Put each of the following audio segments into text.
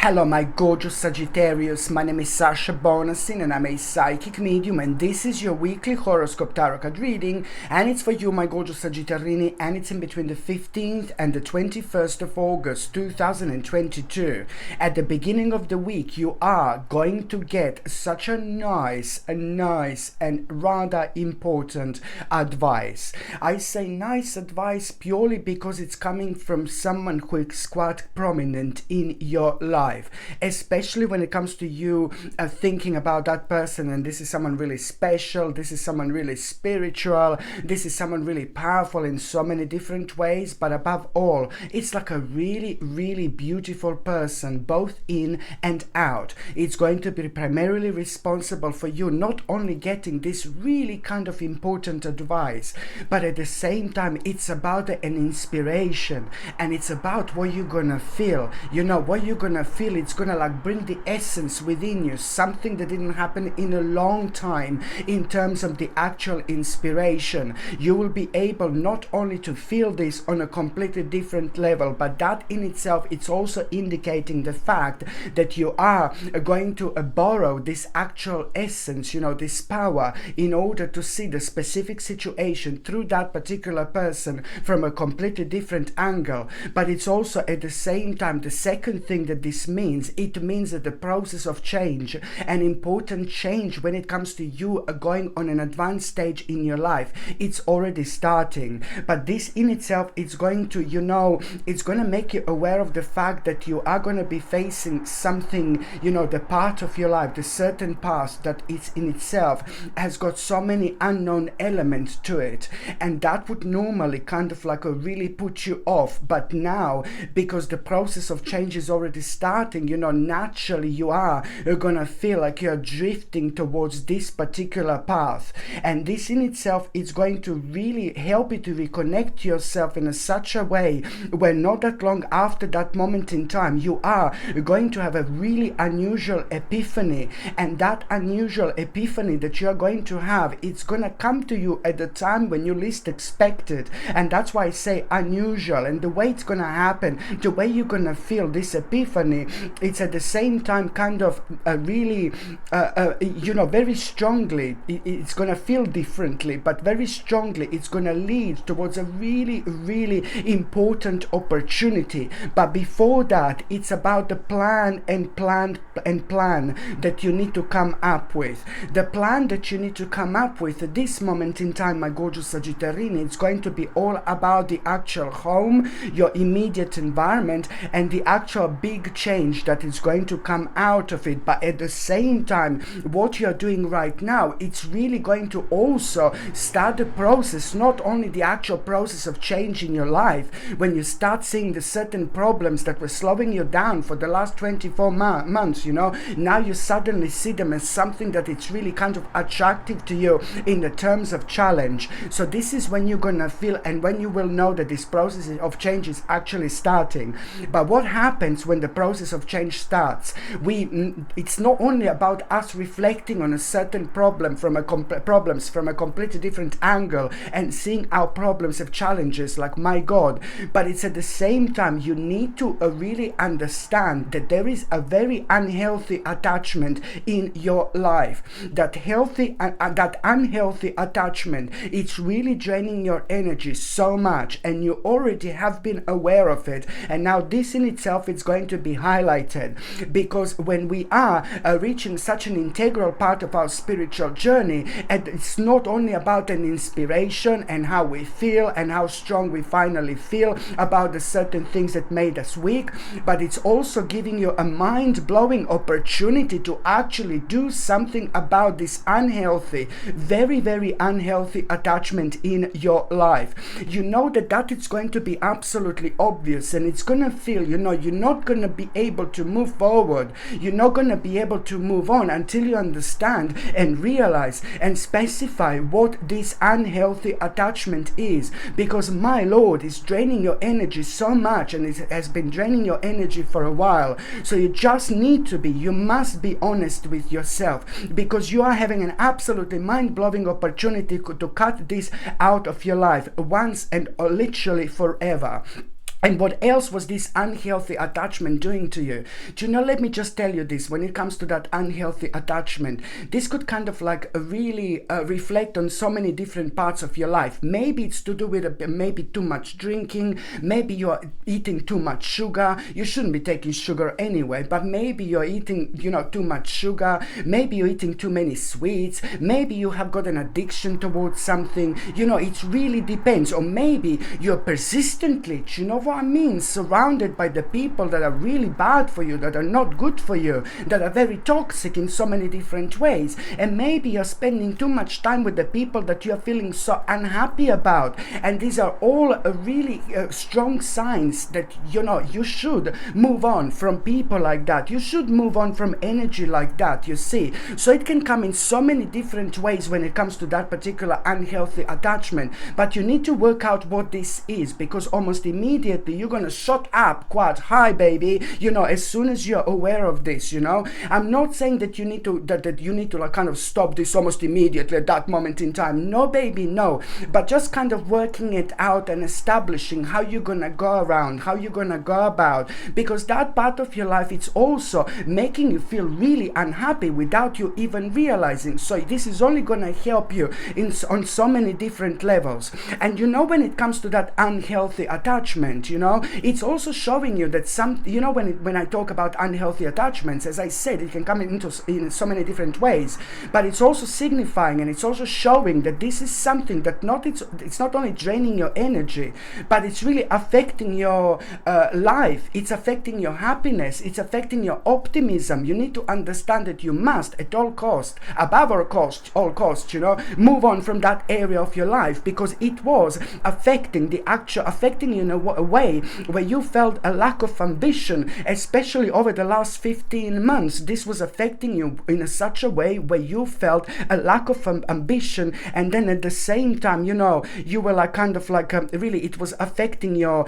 Hello, my gorgeous Sagittarius. My name is Sasha Bonasin and I'm a psychic medium, and this is your weekly horoscope tarot card reading, and it's for you, my gorgeous Sagittarini, and it's in between the 15th and the 21st of August 2022. At the beginning of the week, you are going to get such a nice and rather important advice. I say nice advice purely because it's coming from someone who is quite prominent in your life, especially when it comes to you thinking about that person, and this is someone really special, this is someone really spiritual, this is someone really powerful in so many different ways, but above all, it's like a really beautiful person, both in and out. It's going to be primarily responsible for you not only getting this really kind of important advice, but at the same time, it's about an inspiration, and it's about what you're gonna feel. You know, what you're gonna feel, it's gonna like bring the essence within you, something that didn't happen in a long time in terms of the actual inspiration. You will be able not only to feel this on a completely different level, but that in itself, it's also indicating the fact that you are going to borrow this actual essence, you know, this power, in order to see the specific situation through that particular person from a completely different angle. But it's also at the same time, the second thing that this means, it means that the process of change, an important change when it comes to you going on an advanced stage in your life, it's already starting. But this in itself, it's going to, you know, it's going to make you aware of the fact that you are going to be facing something, you know, the part of your life, the certain past that is in itself has got so many unknown elements to it, and that would normally kind of like really put you off. But now, because the process of change is already starting, you know, naturally you are gonna feel like you're drifting towards this particular path, and this in itself is going to really help you to reconnect yourself in such a way where not that long after that moment in time, you are going to have a really unusual epiphany, and that unusual epiphany that you're going to have, it's gonna come to you at the time when you least expect it. And that's why I say unusual, and the way it's gonna happen, the way you're gonna feel this epiphany, it's at the same time kind of really you know, very strongly, it's gonna feel differently, but very strongly it's gonna lead towards a really important opportunity. But before that, it's about the plan that you need to come up with. The plan that you need to come up with at this moment in time, my gorgeous Sagittarini, it's going to be all about the actual home, your immediate environment, and the actual big change that is going to come out of it. But at the same time, what you're doing right now, it's really going to also start the process, not only the actual process of change in your life, when you start seeing the certain problems that were slowing you down for the last 24 months, you know, now you suddenly see them as something that it's really kind of attractive to you in the terms of challenge. So this is when you're gonna feel, and when you will know that this process of change is actually starting. But what happens when the process of change starts? It's not only about us reflecting on a certain problem from a completely different angle and seeing our problems have challenges, like, my God, but it's at the same time you need to really understand that there is a very unhealthy attachment in your life. That unhealthy attachment, it's really draining your energy so much, and you already have been aware of it, and now this in itself is going to be highlighted, because when we are reaching such an integral part of our spiritual journey, and it's not only about an inspiration and how we feel and how strong we finally feel about the certain things that made us weak, but it's also giving you a mind-blowing opportunity to actually do something about this unhealthy, very unhealthy attachment in your life. You know that it's going to be absolutely obvious, and it's going to feel, you know, you're not going to be able to move forward, you're not going to be able to move on until you understand and realize and specify what this unhealthy attachment is, because, my Lord, it's draining your energy so much, and it has been draining your energy for a while. So you just need to you must be honest with yourself, because you are having an absolutely mind-blowing opportunity to cut this out of your life once and literally forever. And what else was this unhealthy attachment doing to you? Do you know, let me just tell you this, when it comes to that unhealthy attachment, this could kind of like really reflect on so many different parts of your life. Maybe it's to do with maybe too much drinking, maybe you're eating too much sugar. You shouldn't be taking sugar anyway, but maybe you're eating, too much sugar, maybe you're eating too many sweets, maybe you have got an addiction towards something, it really depends. Or maybe you're persistently, do you know what I mean, surrounded by the people that are really bad for you, that are not good for you, that are very toxic in so many different ways. And maybe you're spending too much time with the people that you're feeling so unhappy about. And these are all really strong signs that you should move on from people like that. You should move on from energy like that, you see. So it can come in so many different ways when it comes to that particular unhealthy attachment. But you need to work out what this is, because almost immediately you're gonna shot up quite high, baby, as soon as you're aware of this. I'm not saying that you need to like kind of stop this almost immediately at that moment in time. No, baby, no. But just kind of working it out and establishing how you're gonna go around, how you're gonna go about, because that part of your life, it's also making you feel really unhappy without you even realizing. So this is only gonna help you on so many different levels. And when it comes to that unhealthy attachment, it's also showing you that when I talk about unhealthy attachments, as I said, it can come in so many different ways, but it's also signifying and it's also showing that this is something that it's not only draining your energy, but it's really affecting your life. It's affecting your happiness. It's affecting your optimism. You need to understand that you must, at all cost, above all cost, move on from that area of your life, because it was affecting you in a way where you felt a lack of ambition, especially over the last 15 months. This was affecting you in such a way where you felt a lack of ambition, and then at the same time, you were like kind of like really, it was affecting your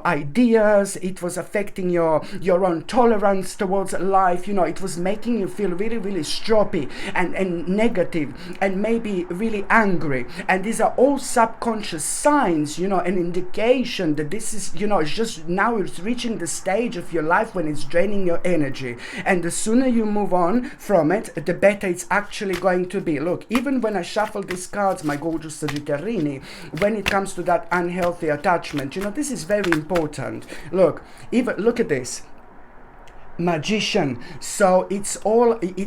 ideas. It was affecting your own tolerance towards life. It was making you feel really, really stroppy and negative and maybe really angry. And these are all subconscious signs, an indication that this is, it's just now it's reaching the stage of your life when it's draining your energy. And the sooner you move on from it, the better it's actually going to be. Look, even when I shuffle these cards, my gorgeous Sagittarini, when it comes to that unhealthy attachment, this is very important. Look at this. Magician. So it's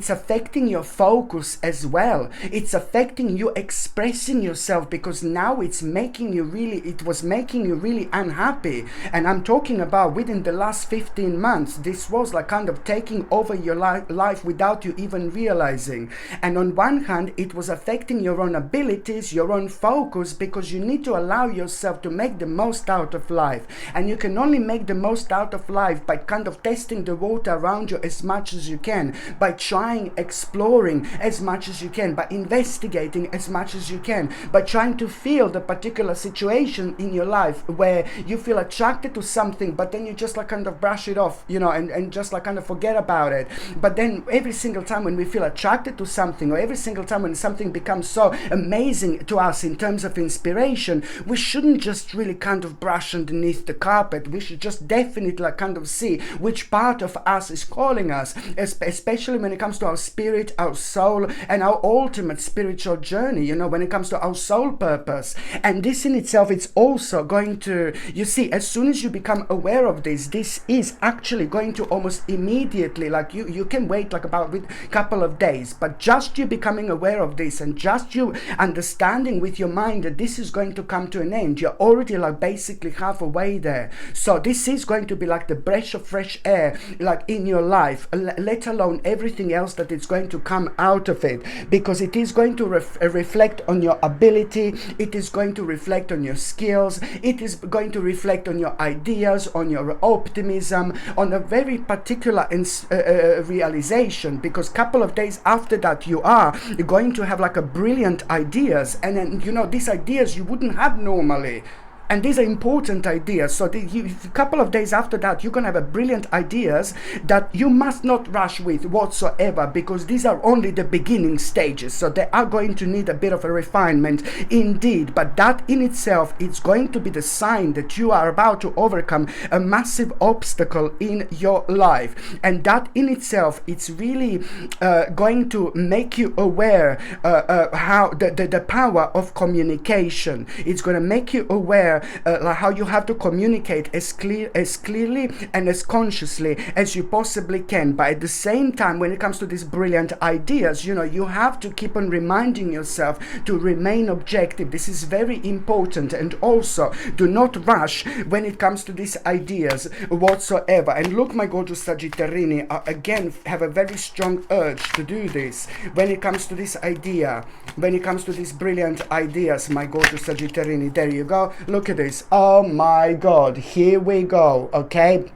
affecting your focus as well. It's affecting you expressing yourself, because now it was making you really unhappy. And I'm talking about within the last 15 months, this was like kind of taking over your life without you even realizing. And on one hand, it was affecting your own abilities, your own focus, because you need to allow yourself to make the most out of life. And you can only make the most out of life by kind of testing the water around you as much as you can, by trying, exploring as much as you can, by investigating as much as you can, by trying to feel the particular situation in your life where you feel attracted to something, but then you just like kind of brush it off, and just like kind of forget about it. But then every single time when we feel attracted to something, or every single time when something becomes so amazing to us in terms of inspiration, we shouldn't just really kind of brush underneath the carpet. We should just definitely like kind of see which part of us is calling us, especially when it comes to our spirit, our soul, and our ultimate spiritual journey, when it comes to our soul purpose. And this in itself, it's also going to, as soon as you become aware of this is actually going to almost immediately, like you can wait like about a couple of days, but just you becoming aware of this and just you understanding with your mind that this is going to come to an end, you're already like basically halfway there. So this is going to be like the breath of fresh air, like in your life, let alone everything else that is going to come out of it, because it is going to reflect on your ability, it is going to reflect on your skills, it is going to reflect on your ideas, on your optimism, on a very particular realization, because a couple of days after that you're going to have like a brilliant ideas, and then these ideas you wouldn't have normally. And these are important ideas. So a couple of days after that, you're going to have brilliant ideas that you must not rush with whatsoever, because these are only the beginning stages. So they are going to need a bit of a refinement indeed. But that in itself, it's going to be the sign that you are about to overcome a massive obstacle in your life. And that in itself, it's really going to make you aware how the power of communication. It's going to make you aware how you have to communicate as clearly and as consciously as you possibly can. But at the same time, when it comes to these brilliant ideas, you have to keep on reminding yourself to remain objective. This is very important. And also, do not rush when it comes to these ideas whatsoever. And look, my gorgeous Sagittarini, again, have a very strong urge to do this when it comes to this idea, when it comes to these brilliant ideas, my gorgeous Sagittarini. There you go. Look at this. Oh my God. Here we go. Okay.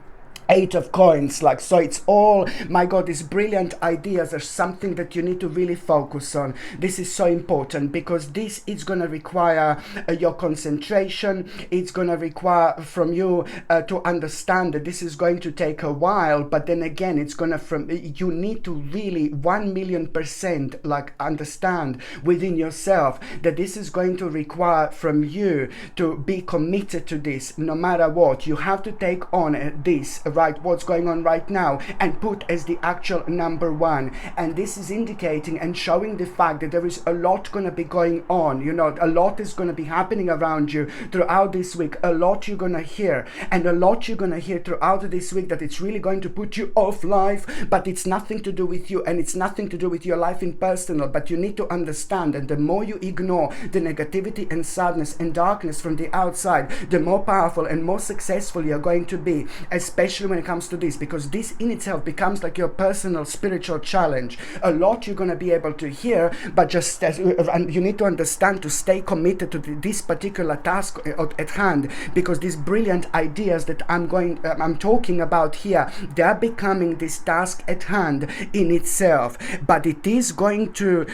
8 of coins, like, so it's all, my God, these brilliant ideas are something that you need to really focus on. This is so important, because this is going to require your concentration. It's going to require from you to understand that this is going to take a while, but then again, it's going to, you need to really 1,000,000% like understand within yourself that this is going to require from you to be committed to this no matter what. You have to take on this, right, what's going on right now, and put as the actual number one. And this is indicating and showing the fact that there is a lot going to be going on. A lot is going to be happening around you throughout this week. A lot you're going to hear, and a lot you're going to hear throughout this week that it's really going to put you off life, but it's nothing to do with you, and it's nothing to do with your life in personal. But you need to understand, and the more you ignore the negativity and sadness and darkness from the outside, the more powerful and more successful you're going to be, especially when it comes to this, because this in itself becomes like your personal spiritual challenge. A lot you're going to be able to hear, but just you need to understand to stay committed to this particular task at hand, because these brilliant ideas that I'm talking about here, they are becoming this task at hand in itself. But it is going to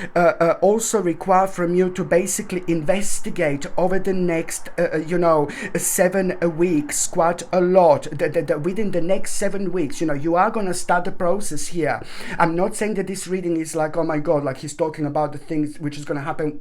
also require from you to basically investigate over the next 7 weeks quite a lot. Within the next 7 weeks, you are going to start the process here. I'm not saying that this reading is like, oh my God, like he's talking about the things which is going to happen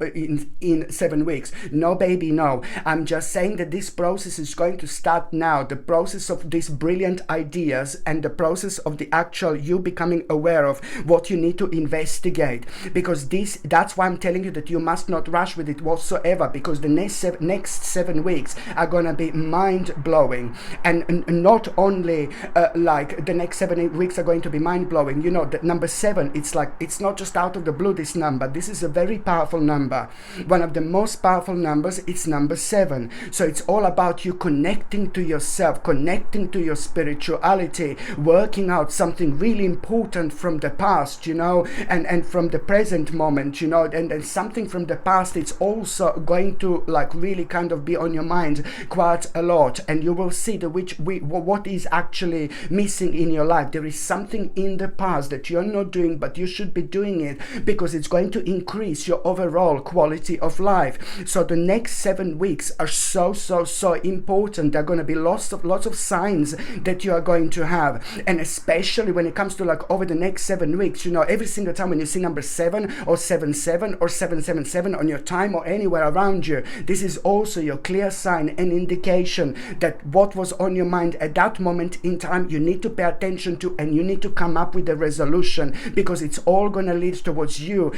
in 7 weeks. No, baby, no. I'm just saying that this process is going to start now. The process of these brilliant ideas, and the process of the actual you becoming aware of what you need to investigate. Because that's why I'm telling you that you must not rush with it whatsoever, because the next 7 weeks are going to be mind-blowing. And not only like the next 7 weeks are going to be mind-blowing. That number 7, it's not just out of the blue, this number. This is a very powerful number. One of the most powerful numbers, it's number 7. So it's all about you connecting to yourself, connecting to your spirituality, working out something really important from the past, and from the present moment, and something from the past, it's also going to like really kind of be on your mind quite a lot. And you will see what is actually missing in your life. There is something in the past that you're not doing, but you should be doing it, because it's going to increase your overall quality of life. So the next 7 weeks are so important. There are going to be lots of signs that you are going to have. And especially when it comes to like over the next 7 weeks, every single time when you see number 7 or 77 or 777 on your time or anywhere around you, this is also your clear sign and indication that what was on your mind at that moment in time, you need to pay attention to, and you need to come up with a resolution, because it's all going to lead towards you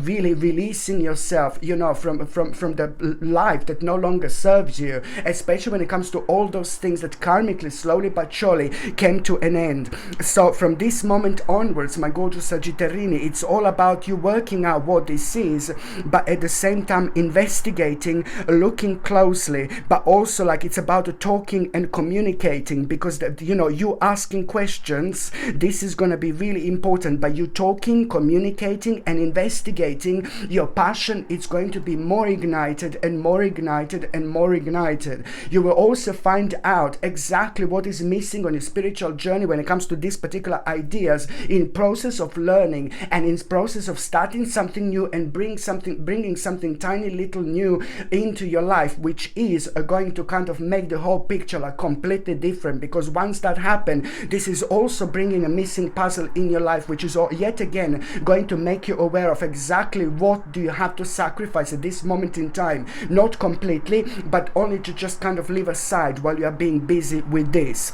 really releasing yourself, from the life that no longer serves you, especially when it comes to all those things that karmically, slowly but surely, came to an end. So from this moment onwards, my gorgeous Sagittarini, it's all about you working out what this is, but at the same time investigating, looking closely, but also like it's about talking and communicating, because you asking questions, this is going to be really important. By you talking, communicating, and investigating, your passion is going to be more ignited and more ignited and more ignited. You will also find out exactly what is missing on your spiritual journey when it comes to these particular ideas in process of learning and in process of starting something new and bringing something tiny little new into your life, which is going to kind of make the whole picture like completely different. Because once that happens, this is also bringing a missing puzzle in your life, which is yet again going to make you aware of exactly what do you have to sacrifice at this moment in time. Not completely, but only to just kind of leave aside while you are being busy with this.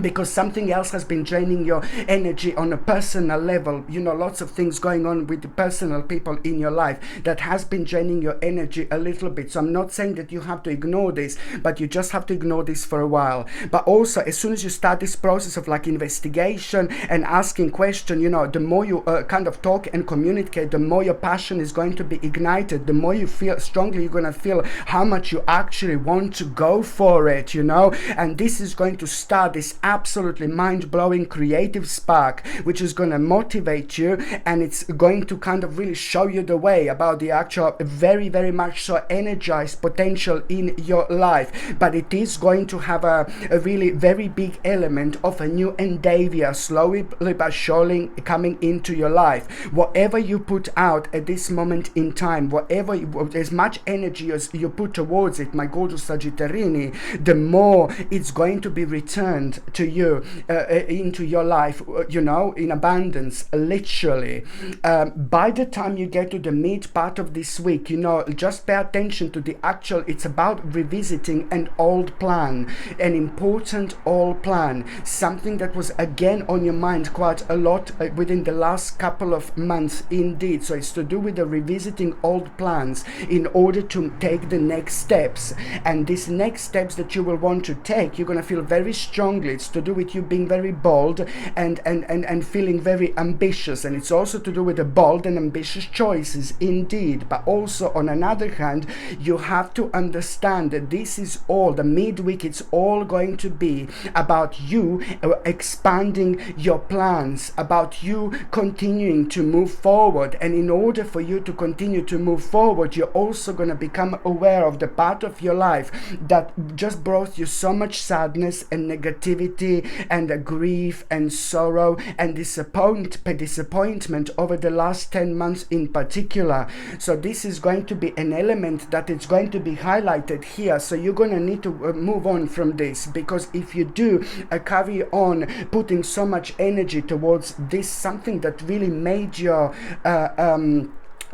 Because something else has been draining your energy on a personal level. Lots of things going on with the personal people in your life that has been draining your energy a little bit. So I'm not saying that you have to ignore this, but you just have to ignore this for a while. But also, as soon as you start this process of like investigation and asking questions, the more you kind of talk and communicate, the more your passion is going to be ignited, the more you feel strongly you're going to feel how much you actually want to go for it, and this is going to start this absolutely mind-blowing creative spark, which is going to motivate you, and it's going to kind of really show you the way about the actual very, very much so energized potential in your life. But it is going to have a really very big element of a new endeavor slowly but surely coming into your life. Whatever you put out at this moment in time, as much energy as you put towards it, my gorgeous Sagittarini, the more it's going to be returned to you into your life, in abundance, literally. By the time you get to the mid part of this week, just pay attention to the actual, it's about revisiting an old plan, an important old plan, something that was again on your mind quite a lot within the last couple of months indeed. So it's to do with the revisiting old plans in order to take the next steps. And these next steps that you will want to take, you're going to feel very strongly. It's to do with you being very bold and feeling very ambitious, and it's also to do with the bold and ambitious choices indeed. But also on another hand, you have to understand that this is all the midweek, it's all going to be about you expanding your plans, about you continuing to move forward. And in order for you to continue to move forward, you're also going to become aware of the part of your life that just brought you so much sadness and negativity and grief and sorrow and disappointment over the last 10 months in particular. So this is going to be an element that is going to be highlighted here. So you're going to need to move on from this, because if you do carry on putting so much energy towards this, something that really made your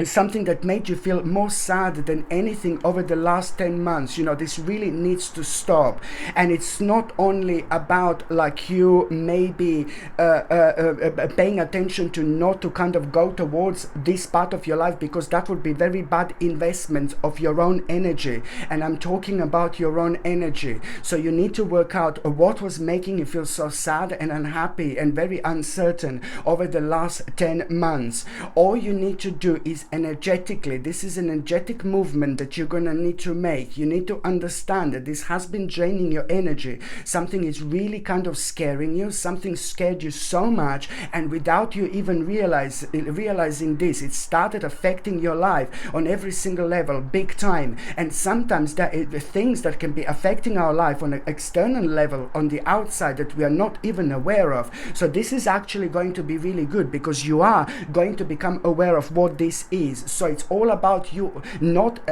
something that made you feel more sad than anything over the last 10 months, this really needs to stop. And it's not only about like you maybe paying attention to not to kind of go towards this part of your life, because that would be very bad investment of your own energy. And I'm talking about your own energy. So you need to work out what was making you feel so sad and unhappy and very uncertain over the last 10 months. All you need to do is energetically, this is an energetic movement that you're going to need to make. You need to understand that this has been draining your energy. Something is really kind of scaring you. Something scared you so much, and without you even realizing this, it started affecting your life on every single level, big time. And sometimes the things that can be affecting our life on an external level, on the outside, that we are not even aware of. So this is actually going to be really good, because you are going to become aware of what this is. So it's all about you not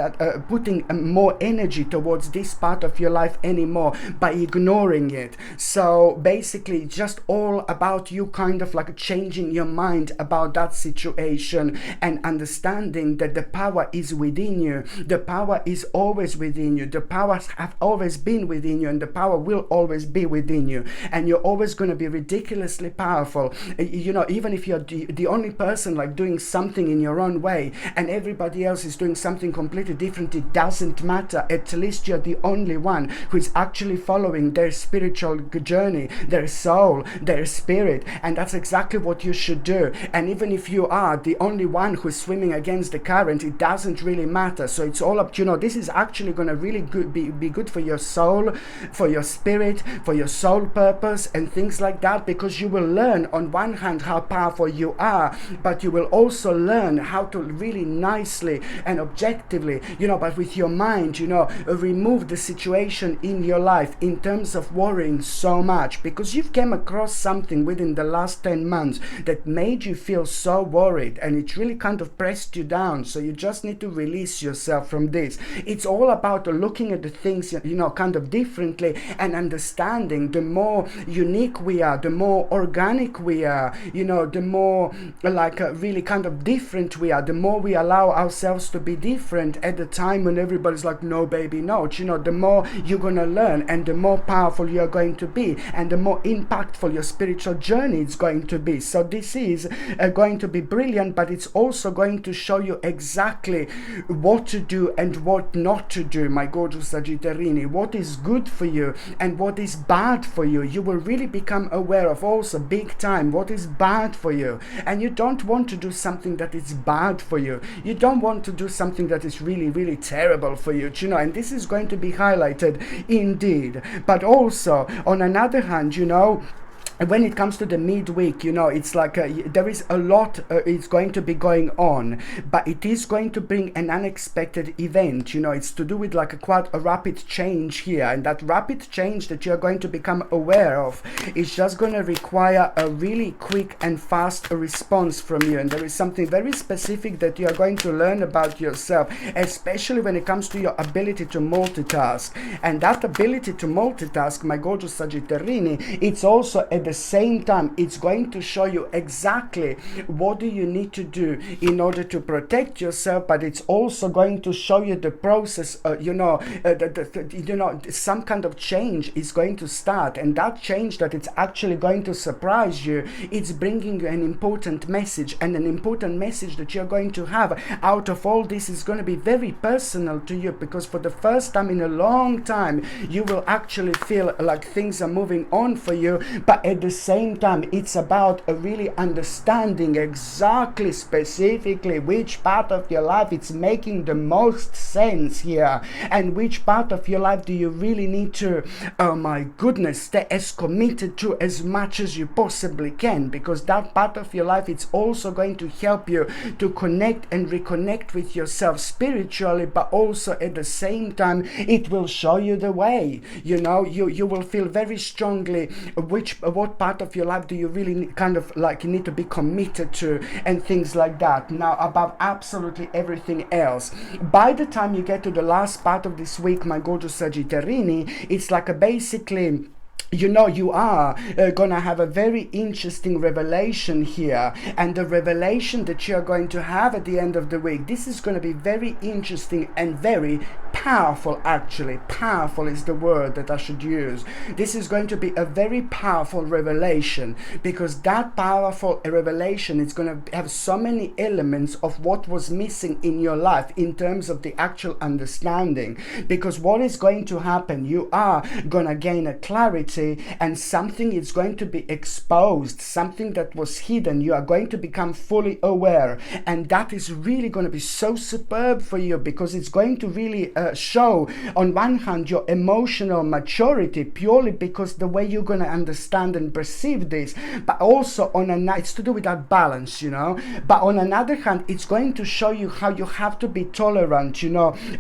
putting more energy towards this part of your life anymore by ignoring it. So basically it's just all about you kind of like changing your mind about that situation and understanding that the power is within you. The power is always within you. The powers have always been within you, and the power will always be within you. And you're always going to be ridiculously powerful. Even if you're the only person like doing something in your own way, way and everybody else is doing something completely different, it doesn't matter. At least you're the only one who is actually following their spiritual journey, their soul, their spirit, and that's exactly what you should do. And even if you are the only one who's swimming against the current, it doesn't really matter. So it's all up, this is actually going to really be good for your soul, for your spirit, for your soul purpose and things like that, because you will learn on one hand how powerful you are, but you will also learn how to really nicely and objectively, but with your mind, remove the situation in your life in terms of worrying so much, because you've came across something within the last 10 months that made you feel so worried and it really kind of pressed you down. So you just need to release yourself from this. It's all about looking at the things, kind of differently and understanding the more unique we are, the more organic we are, the more really kind of different we are, the more we allow ourselves to be different at the time when everybody's like, no baby, no. The more you're going to learn and the more powerful you're going to be and the more impactful your spiritual journey is going to be. So this is going to be brilliant, but it's also going to show you exactly what to do and what not to do, my gorgeous Sagittarini, what is good for you and what is bad for you. You will really become aware of also big time what is bad for you, and you don't want to do something that is bad for you. You don't want to do something that is really, really terrible for you, and this is going to be highlighted indeed. But also on another hand, when it comes to the midweek, it's like there is a lot it's going to be going on, but it is going to bring an unexpected event. It's to do with quite a rapid change here, and that rapid change that you're going to become aware of is just going to require a really quick and fast response from you. And there is something very specific that you're going to learn about yourself, especially when it comes to your ability to multitask. And that ability to multitask, my gorgeous Sagittarini, it's also at the same time, it's going to show you exactly what do you need to do in order to protect yourself, but it's also going to show you the process, some kind of change is going to start, and that change that it's actually going to surprise you, it's bringing you an important message, and an important message that you're going to have out of all this is going to be very personal to you, because for the first time in a long time, you will actually feel like things are moving on for you, but at the same time, it's about really understanding exactly, specifically, which part of your life it's making the most sense here, and which part of your life do you really need to, oh my goodness, stay as committed to as much as you possibly can, because that part of your life, it's also going to help you to connect and reconnect with yourself spiritually, but also at the same time, it will show you the way. You will feel very strongly what part of your life do you really need to be committed to, and things like that. Now, above absolutely everything else, by the time you get to the last part of this week, my gorgeous Sagittarini, it's basically you are gonna have a very interesting revelation here, and the revelation that you're going to have at the end of the week, this is going to be very interesting and very powerful. Actually, powerful is the word that I should use. This is going to be a very powerful revelation, because that powerful revelation is going to have so many elements of what was missing in your life in terms of the actual understanding. Because what is going to happen, you are going to gain a clarity, and something is going to be exposed, something that was hidden. You are going to become fully aware, and that is really going to be so superb for you, because it's going to really show, on one hand, your emotional maturity, purely because the way you're going to understand and perceive this, but also it's to do with that balance, but on another hand, it's going to show you how you have to be tolerant,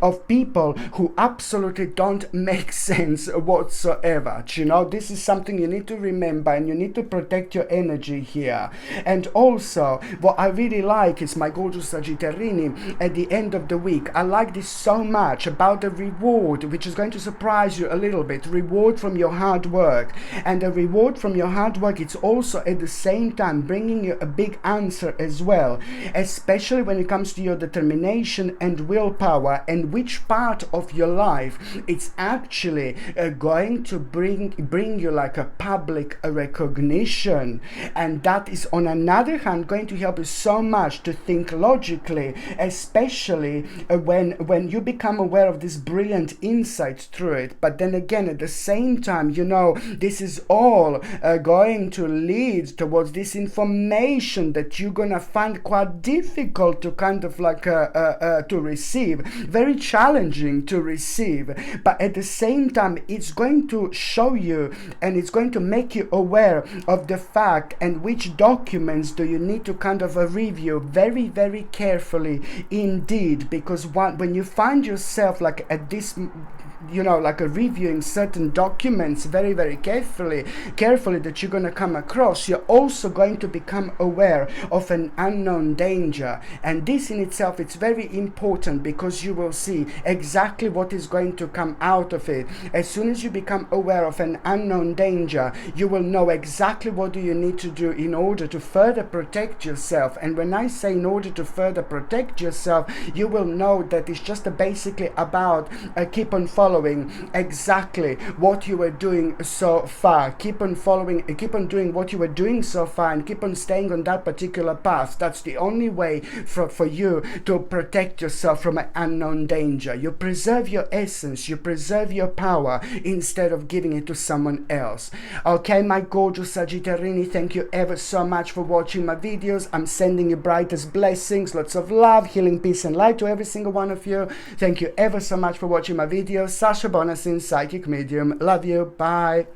of people who absolutely don't make sense whatsoever. This is something you need to remember, and you need to protect your energy here. And also, what I really like is, my gorgeous Sagittarini, at the end of the week, I like this so much, about the reward, which is going to surprise you a little bit. Reward from your hard work. And the reward from your hard work, it's also at the same time bringing you a big answer as well, especially when it comes to your determination and willpower, and which part of your life it's actually going to bring you like a public recognition. And that is on another hand going to help you so much to think logically, especially when you become aware of this brilliant insights through it. But then again, at the same time, you know, this is all going to lead towards this information that you're gonna find quite difficult to kind of like to receive, very challenging to receive. But at the same time, it's going to show you and it's going to make you aware of the fact and which documents do you need to kind of review very, very carefully indeed. Because when you find yourself like at this, you know, like reviewing certain documents very, very carefully that you're going to come across, you're also going to become aware of an unknown danger. And this in itself, it's very important, because you will see exactly what is going to come out of it. As soon as you become aware of an unknown danger, you will know exactly what do you need to do in order to further protect yourself. And when I say in order to further protect yourself, you will know that it's just basically about keep on following exactly what you were doing so far. Keep on doing what you were doing so far, and keep on staying on that particular path. That's the only way for you to protect yourself from an unknown danger. You preserve your essence, you preserve your power instead of giving it to someone else. Okay, my gorgeous Sagittarini, thank you ever so much for watching my videos. I'm sending you brightest blessings, lots of love, healing, peace and light to every single one of you. Thank you ever so much for watching my videos. Sasha Bonasin, Psychic Medium. Love you. Bye.